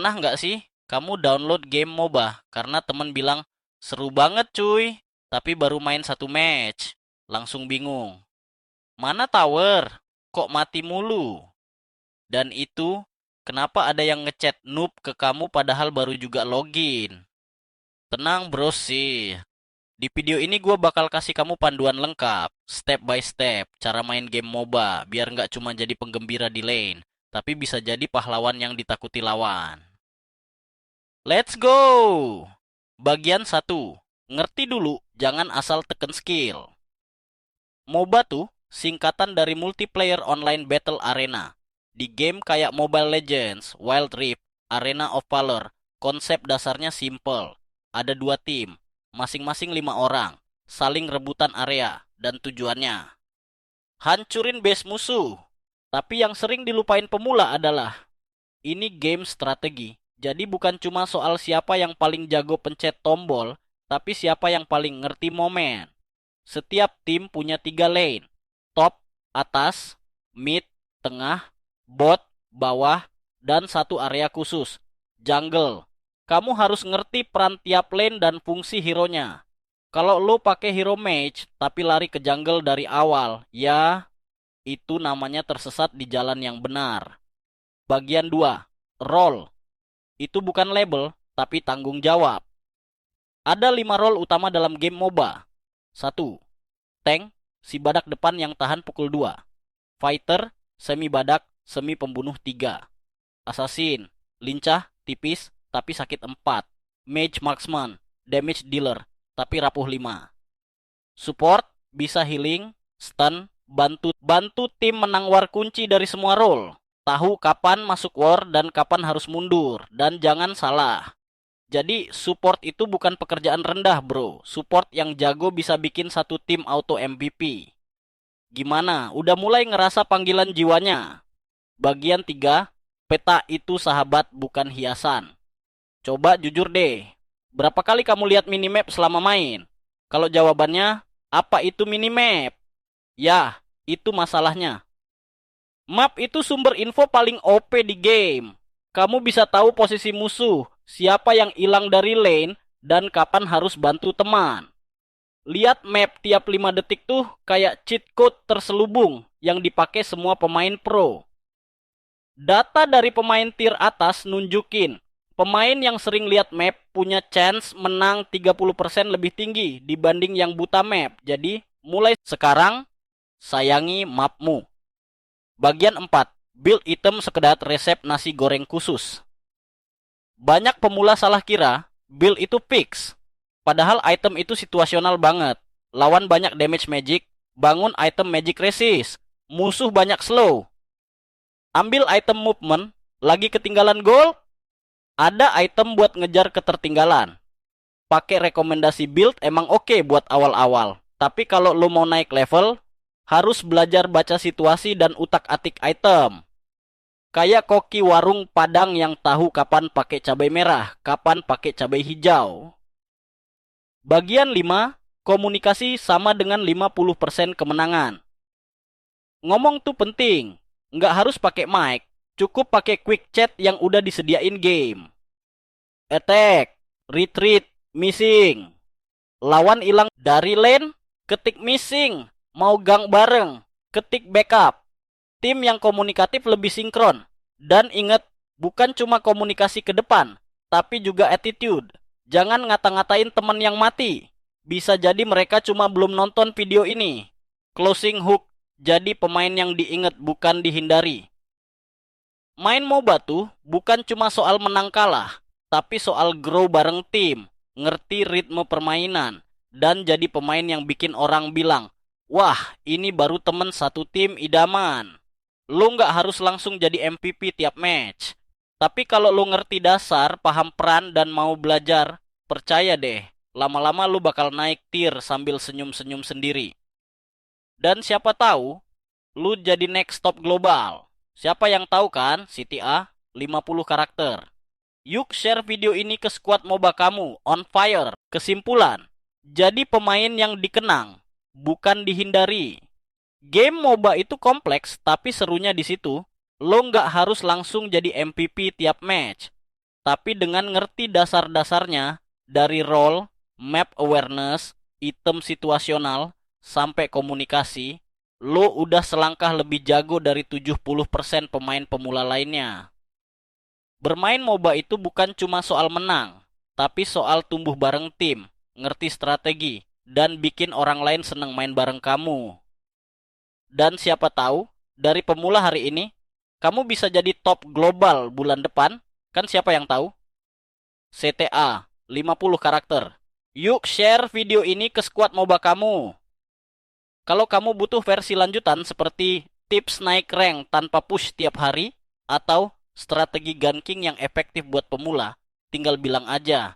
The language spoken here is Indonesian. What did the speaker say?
Pernah nggak sih kamu download game MOBA karena temen bilang seru banget cuy, tapi baru main satu match, langsung bingung. Mana tower? Kok mati mulu? Dan itu kenapa ada yang ngechat noob ke kamu padahal baru juga login? Tenang bro sih. Di video ini gue bakal kasih kamu panduan lengkap, step by step, cara main game MOBA, biar nggak cuma jadi penggembira di lane, tapi bisa jadi pahlawan yang ditakuti lawan. Let's go! Bagian satu, ngerti dulu, jangan asal teken skill. MOBA tuh singkatan dari Multiplayer Online Battle Arena. Di game kayak Mobile Legends, Wild Rift, Arena of Valor, konsep dasarnya simple. Ada dua tim, masing-masing 5 orang, saling rebutan area, dan tujuannya hancurin base musuh. Tapi yang sering dilupain pemula adalah ini game strategi. Jadi bukan cuma soal siapa yang paling jago pencet tombol, tapi siapa yang paling ngerti momen. Setiap tim punya 3 lane. Top, atas, mid, tengah, bot, bawah, dan satu area khusus, jungle. Kamu harus ngerti peran tiap lane dan fungsi hero-nya. Kalau lo pakai hero mage tapi lari ke jungle dari awal, ya itu namanya tersesat di jalan yang benar. Bagian 2, role. Itu bukan label, tapi tanggung jawab. Ada 5 role utama dalam game MOBA. Satu, tank, si badak depan yang tahan pukul 2. Fighter, semi badak, semi pembunuh 3. Assassin, lincah, tipis, tapi sakit 4. Mage marksman, damage dealer, tapi rapuh 5. Support, bisa healing, stun, bantu tim menang war kunci dari semua role. Tahu kapan masuk war dan kapan harus mundur. Dan jangan salah. Jadi support itu bukan pekerjaan rendah bro. Support yang jago bisa bikin satu tim auto MVP. Gimana? Udah mulai ngerasa panggilan jiwanya? Bagian 3, peta itu sahabat bukan hiasan. Coba jujur deh. Berapa kali kamu lihat minimap selama main? Kalau jawabannya, apa itu minimap? Ya, itu masalahnya. Map itu sumber info paling OP di game. Kamu bisa tahu posisi musuh, siapa yang hilang dari lane, dan kapan harus bantu teman. Lihat map tiap 5 detik tuh kayak cheat code terselubung yang dipakai semua pemain pro. Data dari pemain tier atas nunjukin, pemain yang sering lihat map punya chance menang 30% lebih tinggi dibanding yang buta map. Jadi, mulai sekarang, sayangi mapmu. Bagian 4, build item sekedar resep nasi goreng khusus. Banyak pemula salah kira build itu fix. Padahal item itu situasional banget. Lawan banyak damage magic, bangun item magic resist. Musuh banyak slow. Ambil item movement, lagi ketinggalan gold, ada item buat ngejar ketertinggalan. Pakai rekomendasi build emang oke buat awal-awal. Tapi kalau lo mau naik level, harus belajar baca situasi dan utak-atik item. Kayak koki warung Padang yang tahu kapan pakai cabai merah, kapan pakai cabai hijau. Bagian 5, komunikasi sama dengan 50% kemenangan. Ngomong tuh penting, nggak harus pakai mic, cukup pakai quick chat yang udah disediain game. Attack, retreat, missing. Lawan hilang dari lane, ketik missing. Mau gang bareng, ketik backup. Tim yang komunikatif lebih sinkron. Dan ingat, bukan cuma komunikasi ke depan, tapi juga attitude. Jangan ngata-ngatain teman yang mati. Bisa jadi mereka cuma belum nonton video ini. Closing hook, jadi pemain yang diingat bukan dihindari. Main MOBA tuh bukan cuma soal menang kalah, tapi soal grow bareng tim, ngerti ritme permainan, dan jadi pemain yang bikin orang bilang, wah, ini baru temen satu tim idaman. Lo nggak harus langsung jadi MVP tiap match. Tapi kalau lo ngerti dasar, paham peran, dan mau belajar, percaya deh, lama-lama lo bakal naik tier sambil senyum-senyum sendiri. Dan siapa tahu, lo jadi next top global. Siapa yang tahu kan, City A, 50 karakter. Yuk share video ini ke squad MOBA kamu, on fire. Kesimpulan, jadi pemain yang dikenang, bukan dihindari. Game MOBA itu kompleks, tapi serunya di situ. Lo nggak harus langsung jadi MVP tiap match. Tapi dengan ngerti dasar-dasarnya dari role, map awareness, item situasional, sampai komunikasi, lo udah selangkah lebih jago dari 70% pemain pemula lainnya. Bermain MOBA itu bukan cuma soal menang, tapi soal tumbuh bareng tim, ngerti strategi, dan bikin orang lain seneng main bareng kamu. Dan siapa tahu, dari pemula hari ini, kamu bisa jadi top global bulan depan, kan siapa yang tahu? CTA, 50 karakter. Yuk share video ini ke squad MOBA kamu. Kalau kamu butuh versi lanjutan seperti tips naik rank tanpa push tiap hari, atau strategi ganking yang efektif buat pemula, tinggal bilang aja.